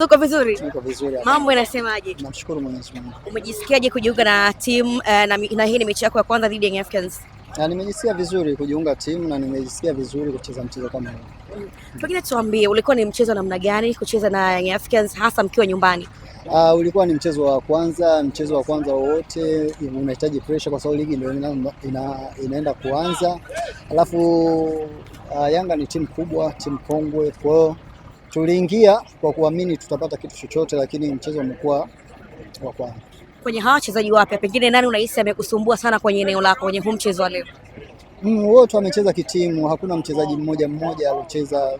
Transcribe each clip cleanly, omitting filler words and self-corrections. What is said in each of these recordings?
Uko vizuri? Niko vizuri. Mambo yanasemaje? Namshukuru Mwenyezi Mungu. Umejisikiaje kujiunga na timu na hii ni mechi yako ya kwanza dhidi ya Young Africans? Nimejisikia vizuri kujiunga timu na nimejisikia vizuri kucheza mchezo kama huu. Pengine tuambie ulikuwa ni mchezo namna gani kucheza na Young Africans hasa mkiwa nyumbani? Ulikuwa ni mchezo wa kwanza wote unahitaji pressure kwa sababu ligi ndio inaenda kuanza. Alafu Yanga ni timu kubwa, timu kongwe, kwa hiyo tuliingia kwa kuamini tutapata kitu chochote, lakini mchezo umekuwa wa kwanza. Kwenye hawa wachezaji wapya pengine nani unahisi amekusumbua sana kwenye eneo lako kwenye huu mchezo wa leo? Wote wamecheza kitimu, hakuna mchezaji mmoja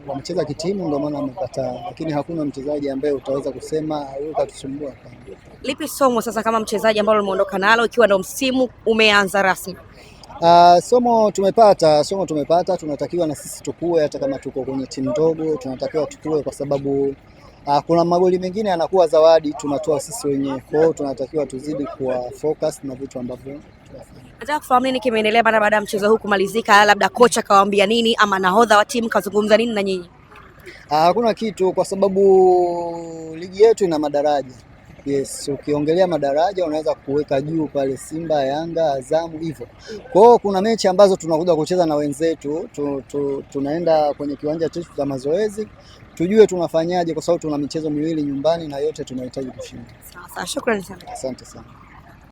wamecheza kitimu ndio maana wamepata, lakini hakuna mchezaji ambaye utaweza kusema huyu katusumbua. Lipi somo sasa kama mchezaji ambao umeondoka nalo ikiwa ndio msimu umeanza rasmi? Somo tumepata, tunatakiwa na sisi tukue, hata kama tuko kwenye timu ndogo tunatakiwa tukue, kwa sababu kuna magoli mengine yanakuwa zawadi tunatoa sisi wenyewe, kwa hiyo tunatakiwa tuzidi kuwa focus na vitu ambavyo tunafanya. Nataka kufahamu nini kimeendelea baada ya mchezo huu kumalizika, labda kocha kawaambia nini ama nahodha wa timu kazungumza nini na nyinyi? Hakuna kitu, kwa sababu ligi yetu ina madaraja. Yes, ukiongelea madaraja unaweza kuweka juu pale Simba, Yanga, Azamu hivyo. Kwa hiyo kuna mechi ambazo tunakuja kucheza na wenzetu, tunaenda kwenye kiwanja chetu cha mazoezi, tujue tunafanyaje, kwa sababu tuna michezo miwili nyumbani na yote tunahitaji kushinda. Sawa, shukrani sana. Asante sana.